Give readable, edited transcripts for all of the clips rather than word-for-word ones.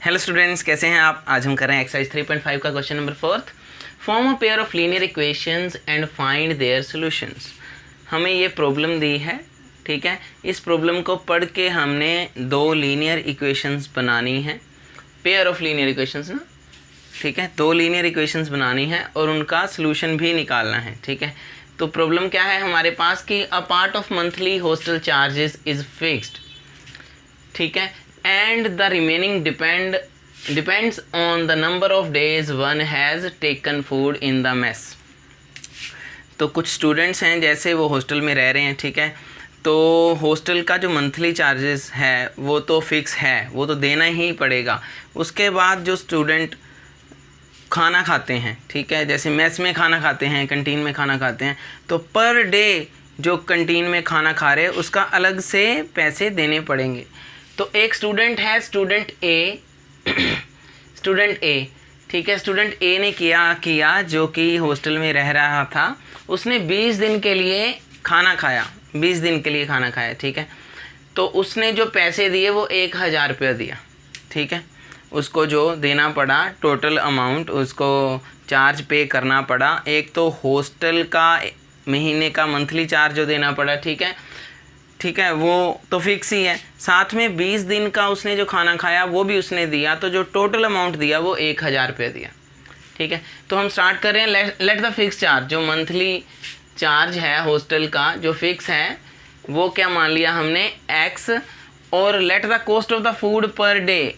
Hello students, कैसे हैं आप। आज हम कर रहे हैं एक्सरसाइज 3.5 का question number 4। Form a pair of linear equations and find their solutions. हमें ये प्रॉब्लम दी है, ठीक है। इस प्रॉब्लम को पढ़ के हमने दो लीनियर इक्वेशंस बनानी है, पेयर ऑफ लीनियर इक्वेशंस ना, ठीक है। दो लीनियर इक्वेशंस बनानी है और उनका सॉल्यूशन भी निकालना है, ठीक है। तो प्रॉब्लम क्या है हमारे पास कि a part of monthly hostel charges is fixed, ठीक है, and the remaining depends on the number of days one has taken food in the mess। तो कुछ स्टूडेंट्स हैं जैसे वो हॉस्टल में रह रहे हैं, ठीक है। तो हॉस्टल का जो मंथली चार्जेस है वो तो फिक्स है, वो तो देना ही पड़ेगा। उसके बाद जो स्टूडेंट खाना खाते हैं, ठीक है, जैसे मेस में खाना खाते हैं, कैंटीन में खाना खाते हैं, तो पर डे जो कैंटीन में खाना खा रहे हैं उसका अलग से पैसे देने पड़ेंगे। तो एक स्टूडेंट है, स्टूडेंट ए, ठीक है। स्टूडेंट ए ने किया जो कि हॉस्टल में रह रहा था, उसने 20 दिन के लिए खाना खाया, 20 दिन के लिए खाना खाया, ठीक है। तो उसने जो पैसे दिए वो 1000 रुपया दिया, ठीक है। उसको जो देना पड़ा टोटल अमाउंट, उसको चार्ज पे करना पड़ा। एक तो हॉस्टल का महीने का मंथली चार्ज जो देना पड़ा, ठीक है, ठीक है, वो तो फिक्स ही है। साथ में 20 दिन का उसने जो खाना खाया वो भी उसने दिया, तो जो टोटल अमाउंट दिया वो 1000 रुपये दिया, ठीक है। तो हम स्टार्ट कर रहे हैं। लेट द फिक्स चार्ज, जो मंथली चार्ज है हॉस्टल का जो फिक्स है वो क्या मान लिया हमने, x। और let the cost of the food per day,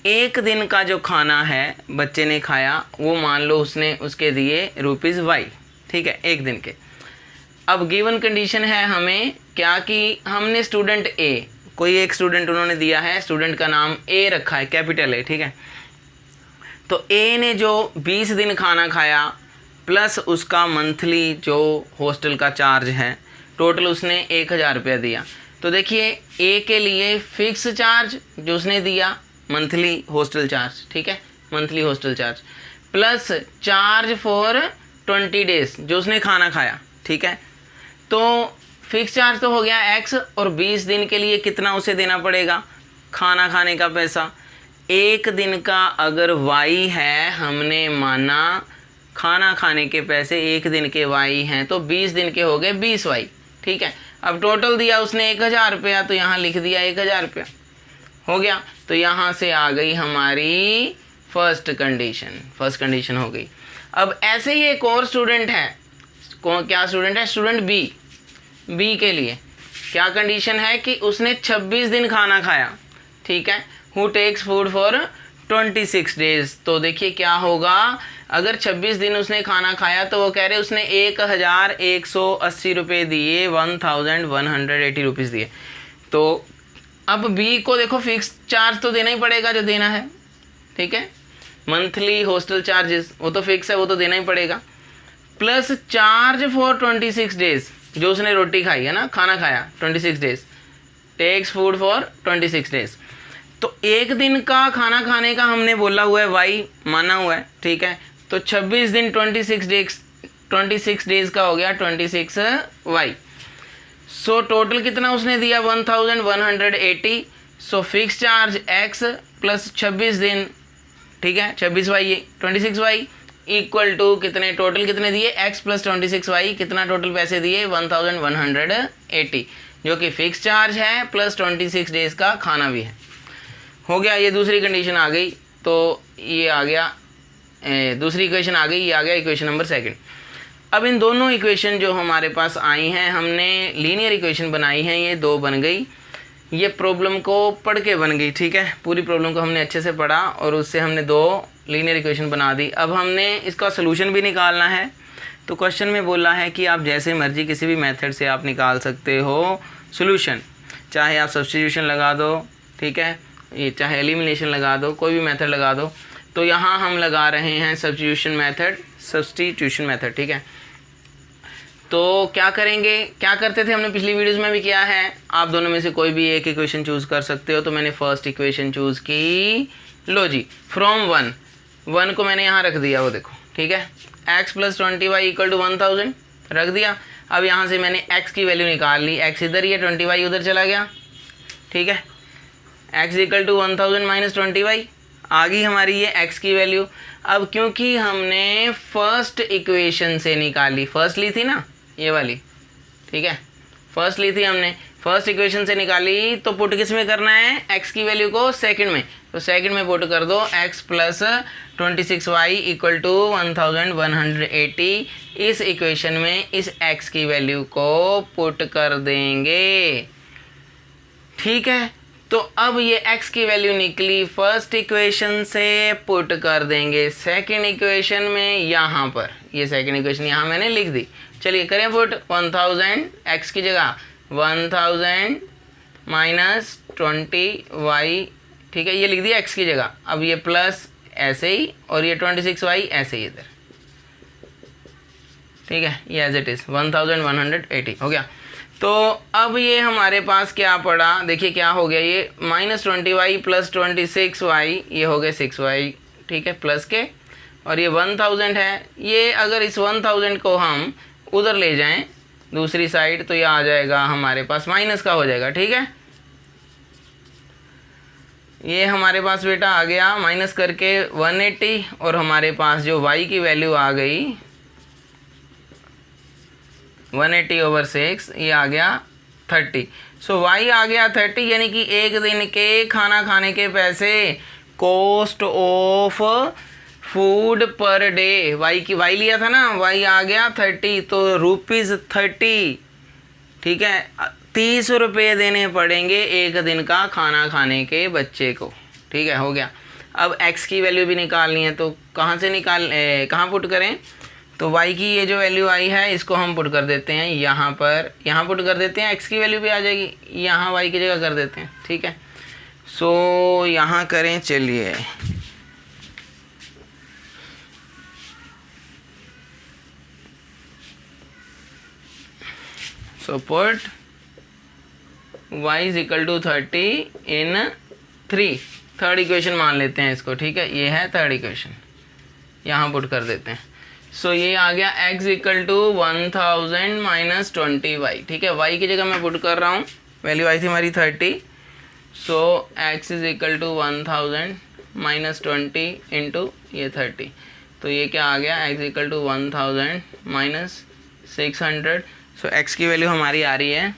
एक दिन का जो खाना है बच्चे ने खाया वो मान लो उसने उसके दिए ₹y, ठीक है, एक दिन के। अब गिवन कंडीशन है हमें क्या कि हमने स्टूडेंट ए, कोई एक स्टूडेंट उन्होंने दिया है, स्टूडेंट का नाम ए रखा है, कैपिटल ए, ठीक है। तो ए ने जो 20 दिन खाना खाया प्लस उसका मंथली जो हॉस्टल का चार्ज है, टोटल उसने 1000 रुपया दिया। तो देखिए ए के लिए फिक्स चार्ज जो उसने दिया, मंथली हॉस्टल चार्ज, ठीक है, monthly hostel charge plus charge for 20 days जो उसने खाना खाया, ठीक है। तो फिक्स चार्ज तो हो गया x, और 20 दिन के लिए कितना उसे देना पड़ेगा, खाना खाने का पैसा। एक दिन का अगर y है, हमने माना खाना खाने के पैसे एक दिन के y हैं, तो 20 दिन के हो गए 20y, ठीक है। अब टोटल दिया उसने 1000 रुपया, तो यहाँ लिख दिया 1000 रुपया, हो गया। तो यहाँ से आ गई हमारी फर्स्ट कंडीशन हो गई। अब ऐसे ही एक और स्टूडेंट है, क्या स्टूडेंट है, स्टूडेंट बी के लिए क्या कंडीशन है कि उसने 26 दिन खाना खाया, ठीक है। Who takes food for 26 days. तो देखिए क्या होगा, अगर 26 दिन उसने खाना खाया तो वो कह रहे उसने 1180 रुपये दिए, 1180 रुपीज़ दिए। तो अब बी को देखो फिक्स चार्ज तो देना ही पड़ेगा जो देना है, ठीक है, मंथली हॉस्टल चार्जेस वो तो फिक्स है, वो तो देना ही पड़ेगा, प्लस चार्ज फॉर 26 डेज जो उसने रोटी खाई है ना, खाना खाया 26 days, takes food for 26 days. तो एक दिन का खाना खाने का हमने बोला हुआ है y, माना हुआ है, ठीक है। तो 26 दिन 26 डेज का हो गया 26y। सो टोटल कितना उसने दिया 1180। So fix charge x plus 26 दिन, ठीक है, 26y 26y इक्वल टू कितने, टोटल कितने दिए x प्लस 26y, कितना टोटल पैसे दिए 1180, जो कि फिक्स चार्ज है प्लस 26 डेज का खाना भी है, हो गया। ये दूसरी कंडीशन आ गई, तो ये आ गया दूसरी इक्वेशन आ गई, ये आ गया इक्वेशन नंबर 2। अब इन दोनों इक्वेशन जो हमारे पास आई हैं, हमने लीनियर इक्वेशन बनाई हैं, ये दो बन गई, ये प्रॉब्लम को पढ़ के बन गई, ठीक है। पूरी प्रॉब्लम को हमने अच्छे से पढ़ा और उससे हमने दो लीनियर इक्वेशन बना दी। अब हमने इसका सलूशन भी निकालना है। तो क्वेश्चन में बोला है कि आप जैसे मर्जी किसी भी मेथड से आप निकाल सकते हो सलूशन, चाहे आप सब्स्टिट्यूशन लगा दो, ठीक है, ये चाहे एलिमिनेशन लगा दो, कोई भी मेथड लगा दो। तो यहाँ हम लगा रहे हैं सब्स्टिट्यूशन मेथड, ठीक है। तो क्या करेंगे, क्या करते थे हमने पिछली वीडियोस में भी किया है, आप दोनों में से कोई भी एक इक्वेशन चूज़ कर सकते हो। तो मैंने फर्स्ट इक्वेशन चूज़ की, लो जी, फ्रॉम 1 को मैंने यहाँ रख दिया, वो देखो, ठीक है, x plus 20y equal to 1000 रख दिया। अब यहाँ से मैंने x की वैल्यू निकाल ली, x इधर ही है, 20y उधर चला गया, ठीक है। x equal to 1000 minus 20y, आ गई हमारी ये x की वैल्यू। अब क्योंकि हमने फर्स्ट इक्वेशन से निकाली, फर्स्ट ली थी ना ये वाली, ठीक है, फर्स्ट ली थी हमने, फर्स्ट इक्वेशन से निकाली, तो पुट किस में करना है, x की वैल्यू को सेकंड में, तो सेकंड में पुट कर दो x plus 26y equal to 1180। इस इक्वेशन में इस x की वैल्यू को पुट कर देंगे, ठीक है। तो अब ये x की वैल्यू निकली फर्स्ट इक्वेशन से, पुट कर देंगे सेकंड इक्वेशन में, यहाँ पर ये सेकंड इक्वेशन यहाँ मैंने लिख दी। चलिए करें पुट, 1000 x की जगह 1000 माइनस 20y, ठीक है, ये लिख दिया x की जगह। अब ये प्लस ऐसे ही और ये 26y ऐसे ही इधर, ठीक है, ये एज इट इज़ 1180 हो गया। तो अब ये हमारे पास क्या पड़ा, देखिए क्या हो गया, ये -20y प्लस 26y, ये हो गए 6y, ठीक है, प्लस के, और ये 1000 है। ये अगर इस 1000 को हम उधर ले जाएं दूसरी साइड, तो ये आ जाएगा हमारे पास माइनस का हो जाएगा, ठीक है। ये हमारे पास बेटा आ गया माइनस करके 180, और हमारे पास जो y की वैल्यू आ गई 180/6, ये आ गया 30। सो y आ गया 30, यानी कि एक दिन के खाना खाने के पैसे, cost of food per day, y लिया था ना, y आ गया 30, तो ₹30, ठीक है, 30 रुपये देने पड़ेंगे एक दिन का खाना खाने के बच्चे को, ठीक है, हो गया। अब x की वैल्यू भी निकालनी है, तो कहाँ से कहाँ पुट करें, तो y की ये जो वैल्यू आई है इसको हम पुट कर देते हैं यहाँ पर, यहाँ पुट कर देते हैं, x की वैल्यू भी आ जाएगी, यहाँ y की जगह कर देते हैं, ठीक है। सो यहाँ करें, चलिए so put y is equal to 30 in 3, third equation मान लेते हैं इसको, ठीक है, ये है थर्ड इक्वेशन, यहाँ पुट कर देते हैं। सो ये आ गया x equal to 1000 minus 20y, ठीक है, y की जगह मैं पुट कर रहा हूँ, वैल्यू आई थी हमारी 30, so x is equal to 1000 minus 20 into ये 30, तो ये क्या आ गया, x equal to 1000 minus 600। So x की वैल्यू हमारी आ रही है,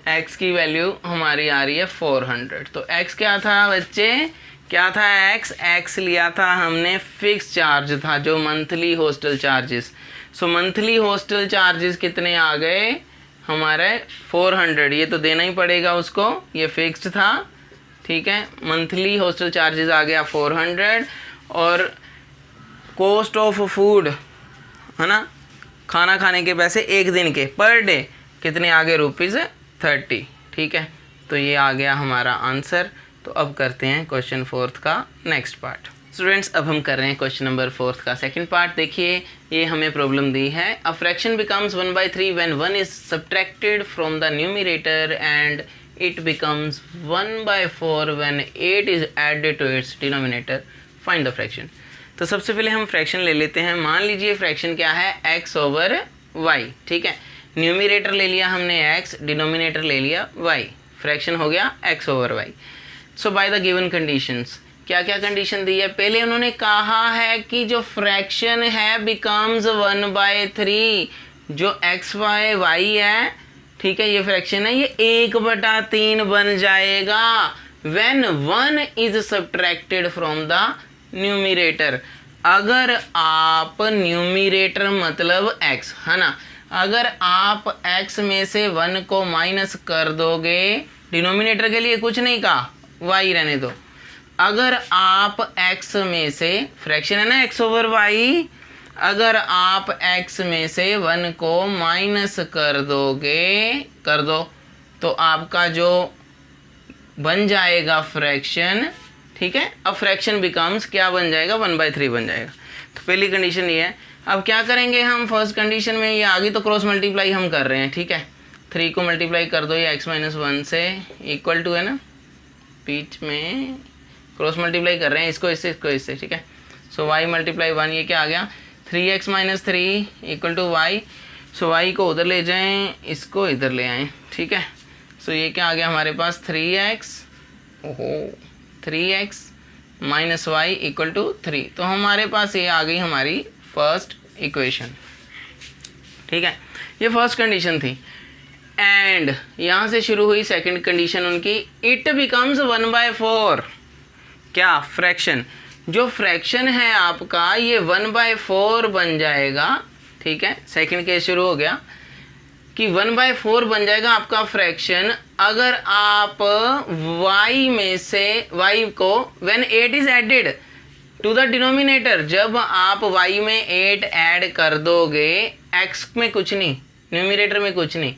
x की वैल्यू हमारी आ रही है 400। तो x क्या था बच्चे, क्या था x लिया था हमने फिक्स चार्ज था, जो मंथली हॉस्टल चार्जेस। सो मंथली हॉस्टल चार्जेस कितने आ गए हमारे 400, ये तो देना ही पड़ेगा उसको, ये फिक्स्ड था, ठीक है। मंथली हॉस्टल चार्जेस आ गया 400, और कॉस्ट ऑफ फूड है ना, खाना खाने के पैसे एक दिन के पर डे कितने आ गए, ₹30, ठीक है। तो ये आ गया हमारा आंसर। तो अब करते हैं क्वेश्चन 4 का नेक्स्ट पार्ट। स्टूडेंट्स अब हम कर रहे हैं क्वेश्चन नंबर 4 का सेकंड पार्ट। देखिए ये हमें प्रॉब्लम दी है, a fraction becomes 1/3 when 1 is subtracted from the numerator and it becomes 1/4 when 8 is added to its denominator, find the fraction. तो सबसे पहले हम फ्रैक्शन ले लेते हैं। मान लीजिए फ्रैक्शन क्या है, x/y, ठीक है। न्यूमरेटर ले लिया हमने x, डिनोमिनेटर ले लिया y, फ्रैक्शन हो गया x/y। So by the given conditions, क्या क्या कंडीशन दी है, पहले उन्होंने कहा है कि जो फ्रैक्शन है बिकम्स 1/3, जो x/y है, ठीक है, ये फ्रैक्शन है, ये 1/3 बन जाएगा when 1 is subtracted from the numerator. अगर आप न्यूमरेटर मतलब x है ना, अगर आप x में से 1 को माइनस कर दोगे, डिनोमिनेटर के लिए कुछ नहीं कहा, y रहने दो। अगर आप x में से, फ्रैक्शन है ना x/y, अगर आप x में से 1 को माइनस कर दो, तो आपका जो बन जाएगा फ्रैक्शन, ठीक है। अब फ्रैक्शन बिकम्स क्या बन जाएगा, 1/3 बन जाएगा। तो पहली कंडीशन ये है। अब क्या करेंगे हम, फर्स्ट कंडीशन में ये आगे तो क्रॉस मल्टीप्लाई हम कर रहे हैं, ठीक है। 3 को मल्टीप्लाई कर दो, ये x-1 से इक्वल टू है ना, बीच में क्रॉस मल्टीप्लाई कर रहे हैं, इसको इससे, ठीक है। सो y × 1, ये क्या आ गया, 3x - 3 equal to y। So y को उधर ले जाएं, इसको इधर ले आएँ, ठीक है। सो ये क्या आ गया हमारे पास, 3x ओहो 3x minus Y equal to 3। तो हमारे पास ये आ गई हमारी फर्स्ट इक्वेशन। ठीक है, ये फर्स्ट कंडीशन थी। एंड यहाँ से शुरू हुई सेकंड कंडीशन उनकी, इट बिकम्स 1/4। क्या? फ्रैक्शन। जो फ्रैक्शन है आपका ये 1/4 बन जाएगा। ठीक है, सेकंड केस शुरू हो गया कि 1/4 बन जाएगा आपका फ्रैक्शन अगर आप y में से y को when 8 is added to the denominator, जब आप y में 8 ऐड कर दोगे, x में कुछ नहीं, न्यूमिनेटर में कुछ नहीं,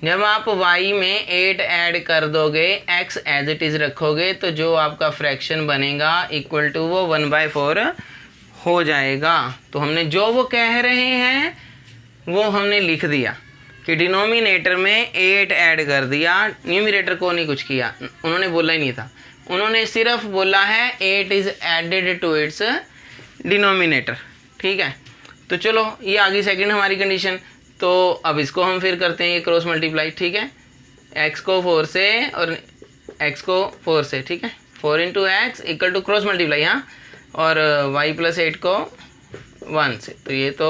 जब आप y में 8 ऐड कर दोगे, x एज इट इज़ रखोगे, तो जो आपका फ्रैक्शन बनेगा इक्वल टू वो 1/4 हो जाएगा। तो हमने जो वो कह रहे हैं वो हमने लिख दिया कि डिनोमिनेटर में 8 ऐड कर दिया, न्यूमिनेटर को नहीं कुछ किया, उन्होंने बोला ही नहीं था, उन्होंने सिर्फ बोला है 8 is added to its denominator. ठीक है, तो चलो ये आ गई सेकंड हमारी कंडीशन। तो अब इसको हम फिर करते हैं ये क्रॉस मल्टीप्लाई। ठीक है, x को 4 से और x को 4 से, ठीक है, 4 into x equal to cross multiply, हाँ, और y प्लस 8 को 1 से, तो ये तो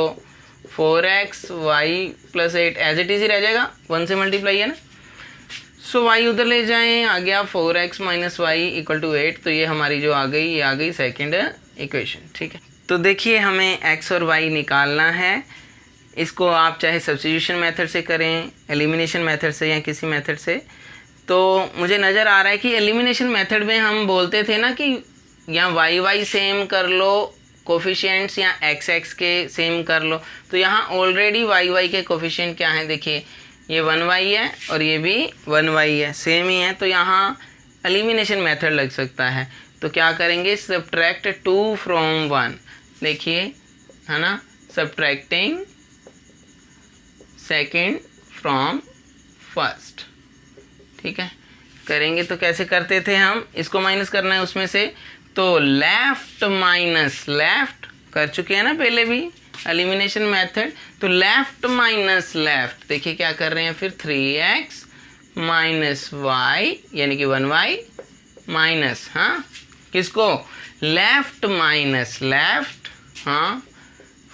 4x y plus 8 as it is ही रह जाएगा, 1 से मल्टीप्लाई है ना। सो y उधर ले जाएं, आ गया 4x minus Y equal to 8। तो ये हमारी जो आ गई, ये आ गई सेकेंड इक्वेशन। ठीक है, तो देखिए हमें x और y निकालना है। इसको आप चाहे सब्स्टिट्यूशन मेथड से करें, एलिमिनेशन मेथड से, या किसी मेथड से। तो मुझे नज़र आ रहा है कि एलिमिनेशन मेथड में हम बोलते थे ना कि या y सेम कर लो कोफिशिएंट्स, या x के सेम कर लो। तो यहाँ ऑलरेडी y के कोफिशिएंट क्या हैं, देखिए ये 1y है और ये भी 1y है, सेम ही है। तो यहाँ एलिमिनेशन मेथड लग सकता है। तो क्या करेंगे, सब्ट्रैक्ट 2 फ्रॉम 1, देखिए है ना, सब्ट्रैक्टिंग सेकेंड फ्रॉम फर्स्ट। ठीक है, करेंगे तो कैसे करते थे हम, इसको माइनस करना है उसमें से, तो लेफ्ट माइनस लेफ्ट कर चुके हैं ना पहले भी एलिमिनेशन मेथड। तो लेफ्ट माइनस लेफ्ट, देखिए क्या कर रहे हैं फिर, 3x माइनस वाई यानी कि 1y माइनस, हाँ किसको, लेफ्ट माइनस लेफ्ट, हाँ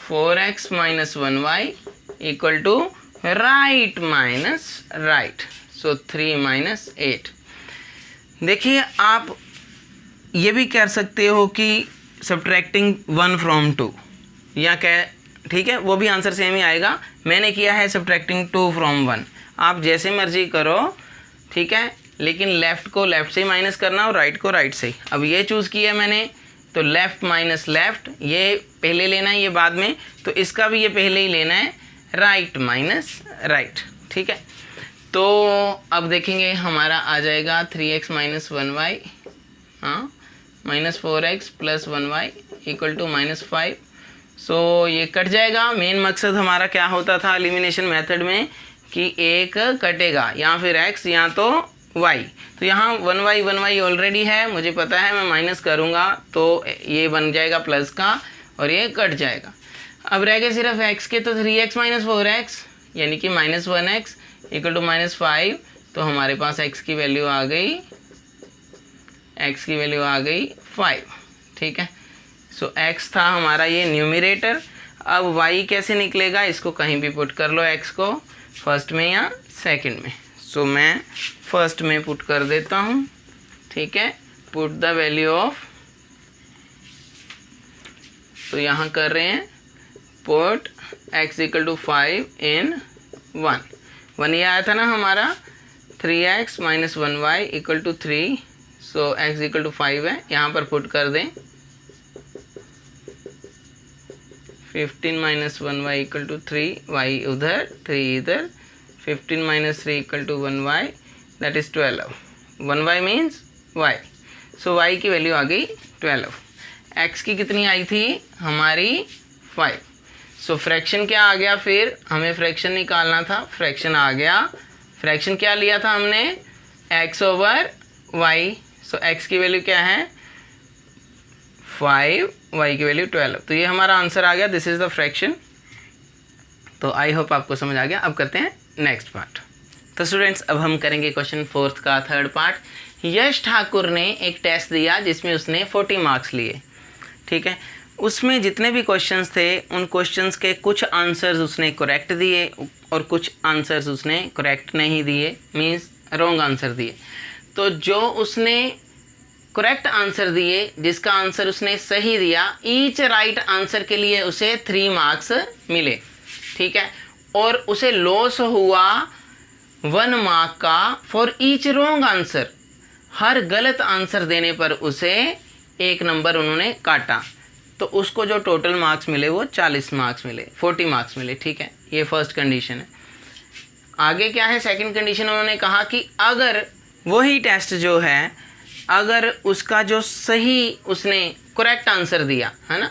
4x minus 1y equal to right minus right, so 3 minus 8। देखिए आप ये भी कर सकते हो कि सब्ट्रैक्टिंग 1 फ्रॉम 2, या क्या, ठीक है, वो भी आंसर सेम ही आएगा। मैंने किया है सब्ट्रैक्टिंग 2 फ्रॉम 1, आप जैसे मर्जी करो, ठीक है, लेकिन लेफ़्ट को लेफ़्ट से ही माइनस करना और राइट को राइट से ही। अब ये चूज़ किया मैंने, तो लेफ़्ट माइनस लेफ़्ट ये पहले लेना है, ये बाद में, तो इसका भी ये पहले ही लेना है, राइट माइनस राइट। ठीक है, तो अब देखेंगे हमारा आ जाएगा 3x माइनस 1y, हाँ, minus 4x plus 1y equal to minus 5। So ये कट जाएगा। मेन मकसद हमारा क्या होता था एलिमिनेशन मेथड में कि एक कटेगा, या फिर x या तो y। तो यहाँ 1y ऑलरेडी है, मुझे पता है, मैं माइनस करूँगा तो ये बन जाएगा प्लस का और ये कट जाएगा। अब रह गए सिर्फ x के, तो 3x माइनस 4x यानी कि minus 1x equal to minus 5। तो हमारे पास x की वैल्यू आ गई, x की वैल्यू आ गई 5। ठीक है, सो x था हमारा ये न्यूमिरेटर। अब y कैसे निकलेगा, इसको कहीं भी पुट कर लो, x को फर्स्ट में या सेकंड में। सो मैं फर्स्ट में पुट कर देता हूँ। ठीक है, पुट द वैल्यू ऑफ, तो यहाँ कर रहे हैं put x equal to 5 in 1 ये आया था ना हमारा, 3x minus 1y equal to 3। So x equal to 5 है, यहाँ पर पुट कर दें 15 minus 1y equal to 3, y उधर 3 इधर, 15 minus 3 equal to 1y that is 12। 1y means y, so y की वैल्यू आ गई 12। x की कितनी आई थी हमारी 5। सो फ्रैक्शन क्या आ गया, फिर हमें फ्रैक्शन निकालना था, फ्रैक्शन आ गया। फ्रैक्शन क्या लिया था हमने, x over y। So x की वैल्यू क्या है 5, y की वैल्यू 12। तो ये हमारा आंसर आ गया, दिस इज़ द फ्रैक्शन। तो आई होप आपको समझ आ गया। अब करते हैं नेक्स्ट पार्ट। तो स्टूडेंट्स अब हम करेंगे क्वेश्चन 4 का थर्ड पार्ट। यश ठाकुर ने एक टेस्ट दिया जिसमें उसने 40 मार्क्स लिए, ठीक है। उसमें जितने भी क्वेश्चंस थे उन क्वेश्चंस के कुछ आंसर्स उसने करेक्ट दिए और कुछ आंसर्स उसने करेक्ट नहीं दिए, मींस रॉन्ग आंसर दिए। तो जो उसने करेक्ट आंसर दिए, जिसका आंसर उसने सही दिया, ईच राइट आंसर के लिए उसे 3 मार्क्स मिले, ठीक है। और उसे लॉस हुआ 1 मार्क का फॉर ईच रॉन्ग आंसर। हर गलत आंसर देने पर उसे 1 नंबर उन्होंने काटा, तो उसको जो टोटल मार्क्स मिले वो 40 मार्क्स मिले, 40 मार्क्स मिले, ठीक है। ये फर्स्ट कंडीशन है। आगे क्या है, सेकंड कंडीशन उन्होंने कहा कि अगर वही टेस्ट जो है, अगर उसका जो सही उसने करेक्ट आंसर दिया है ना,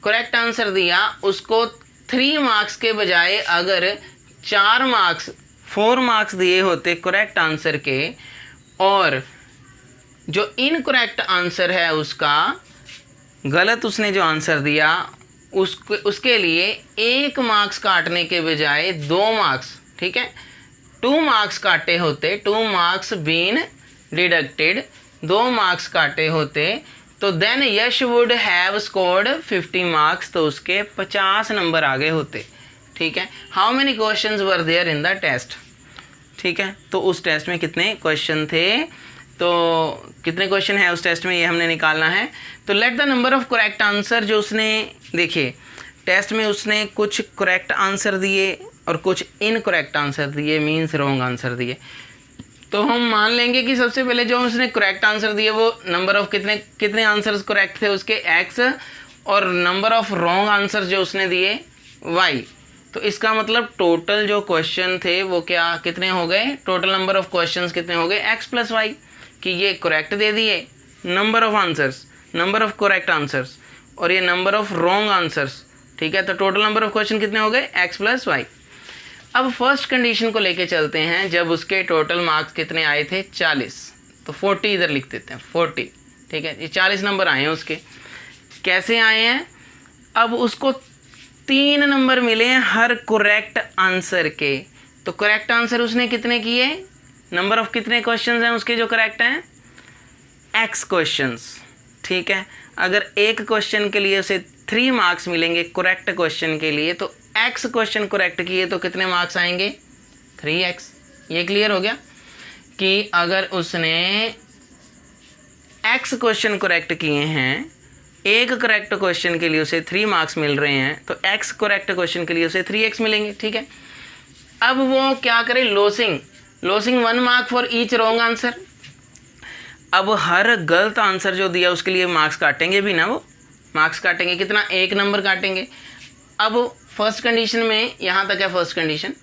करेक्ट आंसर दिया, उसको 3 मार्क्स के बजाय अगर 4 मार्क्स 4 मार्क्स दिए होते करेक्ट आंसर के, और जो इनकरेक्ट आंसर है उसका, गलत उसने जो आंसर दिया उसके लिए 1 मार्क्स काटने के बजाय 2 मार्क्स, ठीक है, 2 मार्क्स काटे होते, 2 मार्क्स बीन डिडक्टेड, 2 मार्क्स काटे होते, तो then Yash would have scored 50 marks, तो उसके 50 नंबर आगे होते, ठीक है। How many questions were there in the test, ठीक है। तो उस टेस्ट में कितने क्वेश्चन थे, तो कितने क्वेश्चन है उस टेस्ट में, ये हमने निकालना है। तो let the number of correct answer, जो उसने देखिए टेस्ट में उसने कुछ करेक्ट आंसर दिए और कुछ इनकरेक्ट आंसर दिए, मीन्स रॉन्ग आंसर दिए। तो हम मान लेंगे कि सबसे पहले जो उसने करेक्ट आंसर दिए वो नंबर ऑफ कितने आंसर्स करेक्ट थे उसके x, और नंबर ऑफ रॉन्ग आंसर जो उसने दिए y। तो इसका मतलब टोटल जो क्वेश्चन थे वो क्या कितने हो गए, टोटल नंबर ऑफ क्वेश्चंस कितने हो गए, x + y, कि ये करेक्ट दे दिए number of answers, number of correct answers, और ये नंबर ऑफ रॉन्ग आंसर्स, ठीक है। तो टोटल नंबर ऑफ क्वेश्चन कितने हो गए, x + y। अब फर्स्ट कंडीशन को लेके चलते हैं, जब उसके टोटल मार्क्स कितने आए थे 40, तो 40 इधर लिख देते हैं 40, ठीक है। ये 40 नंबर आए हैं उसके, कैसे आए हैं, अब उसको 3 नंबर मिले हैं हर करेक्ट आंसर के। तो करेक्ट आंसर उसने कितने किए, नंबर ऑफ कितने क्वेश्चंस हैं उसके जो करेक्ट हैं, x क्वेश्चंस, ठीक है। अगर एक क्वेश्चन के लिए उसे 3 मार्क्स मिलेंगे करेक्ट क्वेश्चन के लिए, तो x क्वेश्चन करेक्ट किए तो कितने मार्क्स आएंगे, 3x। ये क्लियर हो गया कि अगर उसने x क्वेश्चन करेक्ट किए हैं, एक करेक्ट क्वेश्चन के लिए उसे 3 मार्क्स मिल रहे हैं, तो x करेक्ट क्वेश्चन के लिए उसे 3x मिलेंगे, ठीक है। अब वो क्या करे, losing 1 mark for each wrong answer. अब हर गलत आंसर जो दिया उसके लिए मार्क्स काटेंगे भी ना, वो मार्क्स काटेंगे कितना, 1 नंबर काटेंगे। अब फर्स्ट कंडीशन में यहाँ तक है फर्स्ट कंडीशन,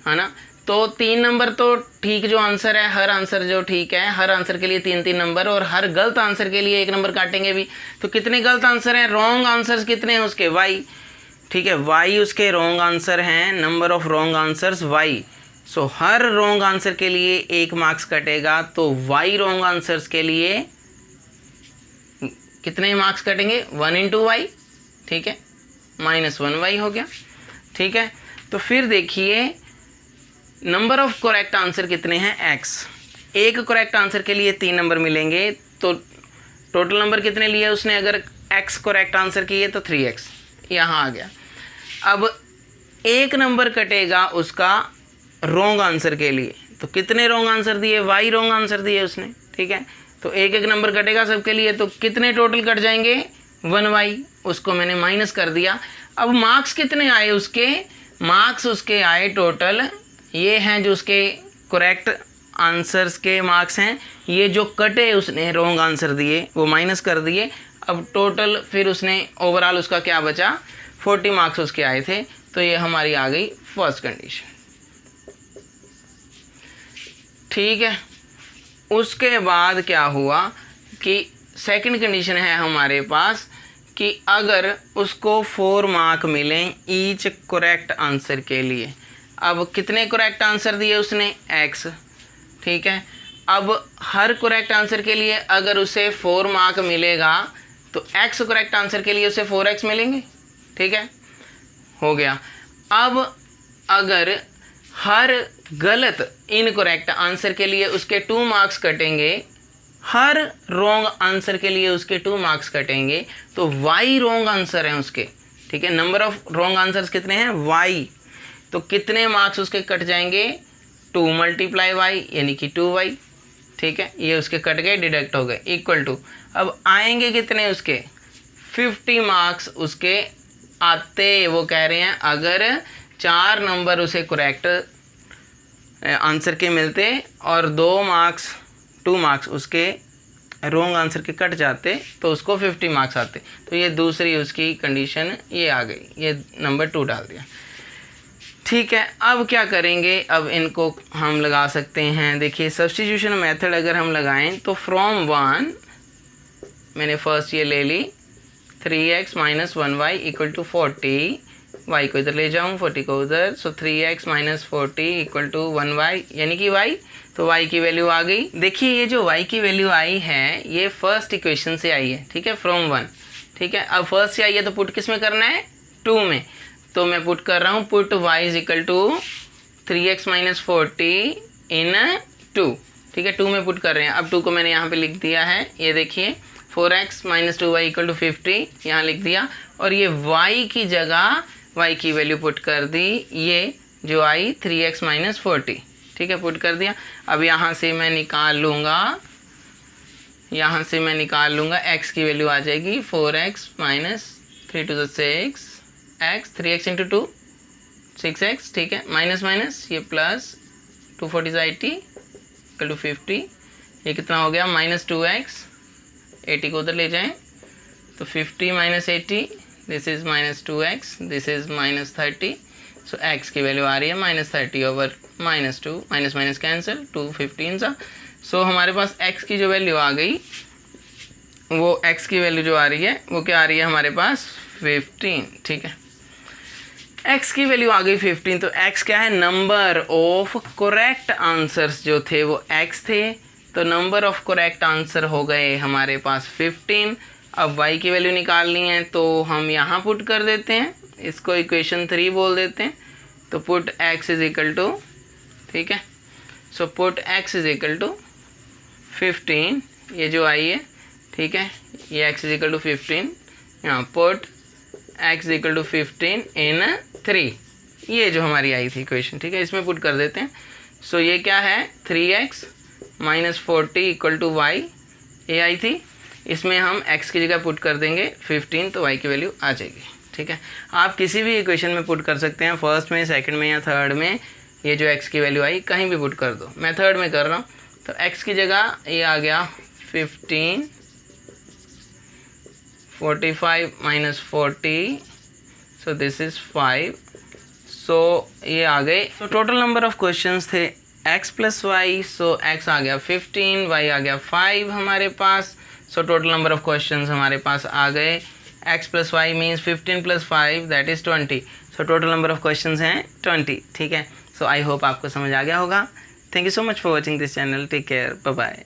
है ना, तो 3 नंबर तो ठीक जो आंसर है, हर आंसर जो ठीक है, हर आंसर के लिए 3 नंबर, और हर गलत आंसर के लिए 1 नंबर काटेंगे भी। तो कितने गलत आंसर हैं, रॉन्ग आंसर्स कितने हैं उसके, y, ठीक है, y उसके रॉन्ग आंसर हैं, number of wrong answers y। So her wrong answer के लिए 1 मार्क्स कटेगा, तो y रॉन्ग आंसर्स के लिए कितने मार्क्स कटेंगे, 1 × y, ठीक है, -1y हो गया, ठीक है। तो फिर देखिए नंबर ऑफ करेक्ट आंसर कितने हैं, x। एक करेक्ट आंसर के लिए 3 नंबर मिलेंगे, तो टोटल नंबर कितने लिए उसने, अगर x करेक्ट आंसर किए तो 3x, यहाँ आ गया। अब 1 नंबर कटेगा उसका रॉन्ग आंसर के लिए, तो कितने रॉन्ग आंसर दिए, y रॉन्ग आंसर दिए उसने, ठीक है। तो 1 नंबर कटेगा सबके लिए, तो कितने टोटल कट जाएंगे, 1y, उसको मैंने माइनस कर दिया। अब मार्क्स कितने आए उसके, मार्क्स उसके आए टोटल, ये हैं जो उसके करेक्ट आंसर्स के मार्क्स हैं, ये जो कटे उसने रॉन्ग आंसर दिए वो माइनस कर दिए। अब टोटल फिर उसने ओवरऑल उसका क्या बचा, 40 मार्क्स उसके आए थे। तो ये हमारी आ गई फर्स्ट कंडीशन, ठीक है। उसके बाद क्या हुआ कि सेकंड कंडीशन है हमारे पास कि अगर उसको 4 मार्क मिलें ईच करेक्ट आंसर के लिए। अब कितने करेक्ट आंसर दिए उसने, x, ठीक है। अब हर करेक्ट आंसर के लिए अगर उसे 4 मार्क मिलेगा तो x करेक्ट आंसर के लिए उसे 4x मिलेंगे, ठीक है, हो गया। अब अगर हर गलत इनकरेक्ट आंसर के लिए उसके 2 मार्क्स कटेंगे, हर रॉन्ग आंसर के लिए उसके 2 मार्क्स कटेंगे, तो y रॉन्ग आंसर है उसके, ठीक है। नंबर ऑफ रॉन्ग आंसर्स कितने हैं, y, तो कितने मार्क्स उसके कट जाएंगे, 2 × y यानी कि 2y, ठीक है। ये उसके कट गए, डिडक्ट हो गए, इक्वल टू, अब आएंगे कितने उसके 50 मार्क्स उसके आते, वो कह रहे हैं अगर 4 नंबर उसे करेक्ट आंसर के मिलते और 2 मार्क्स उसके रॉन्ग आंसर के कट जाते तो उसको 50 मार्क्स आते। तो ये दूसरी उसकी कंडीशन ये आ गई, ये नंबर 2 डाल दिया, ठीक है। अब क्या करेंगे, अब इनको हम लगा सकते हैं। देखिए सब्स्टिट्यूशन मेथड अगर हम लगाएं तो फ्रॉम 1 मैंने फर्स्ट ये ले ली 3x - 1y = 40, y को इधर ले जाऊँ 40 को उधर, सो 3x - 40 = 1y यानी कि y, तो y की वैल्यू आ गई। देखिए ये जो y की वैल्यू आई है ये फर्स्ट इक्वेशन से आई है, ठीक है, फ्रॉम 1, ठीक है। अब फर्स्ट से आई है तो पुट किस में करना है, 2 में, तो मैं पुट कर रहा हूँ पुट y = 3x - 40 इन 2, ठीक है, 2 में पुट कर रहे हैं। अब 2 को मैंने यहाँ पे लिख दिया है, ये देखिए 4x - 2y = 50 यहाँ लिख दिया, और ये y की जगह y की वैल्यू पुट कर दी, ये जो आई 3x - 40, ठीक है, पुट कर दिया। अब यहाँ से मैं निकाल लूँगा x की वैल्यू आ जाएगी 4x - 3 × 6 x, 3x × 2 6x, ठीक है, माइनस ये प्लस 2 40 80 = 50, ये कितना हो गया -2x, 80 को उधर ले जाएं तो 50 - 80, this is -2x, this is -30, so x की वैल्यू आ रही है -30 ओवर -2, माइनस कैंसिल, 2 15 सा, सो हमारे पास x की जो वैल्यू आ गई, वो x की वैल्यू जो आ रही है वो क्या आ रही है हमारे पास 15, ठीक है, x की वैल्यू आ गई 15, तो x क्या है, नंबर ऑफ करेक्ट आंसर्स जो थे वो x थे, तो नंबर ऑफ करेक्ट आंसर हो गए हमारे पास 15। अब y की वैल्यू निकालनी है तो हम यहाँ पुट कर देते हैं, इसको इक्वेशन 3 बोल देते हैं, तो पुट x = ठीक है, सो पुट x = 15, ये जो आई है, ठीक है, ये x = 15, यहाँ पुट x = 15 इन 3, ये जो हमारी आई थी इक्वेशन, ठीक है, इसमें पुट कर देते हैं। सो ये क्या है 3x - 40 = y, ये आई थी, इसमें हम x की जगह पुट कर देंगे 15, तो y की वैल्यू आ जाएगी, ठीक है। आप किसी भी इक्वेशन में पुट कर सकते हैं, फर्स्ट में, सेकंड में या थर्ड में, ये जो x की वैल्यू आई कहीं भी पुट कर दो, मैं थर्ड में कर रहा हूँ, तो x की जगह ये आ गया 15, 45 - 40, सो दिस इज़ 5, सो ये आ गए। तो टोटल नंबर ऑफ क्वेश्चंस थे x + y, सो x आ गया 15, y आ गया 5 हमारे पास, so total number of questions हमारे पास आ गए, x + y means 15 + 5 that is 20, so total number of questions हैं 20, ठीक है। सो आई होप आपको समझ आ गया होगा। Thank you so much for watching this channel, take care, bye bye.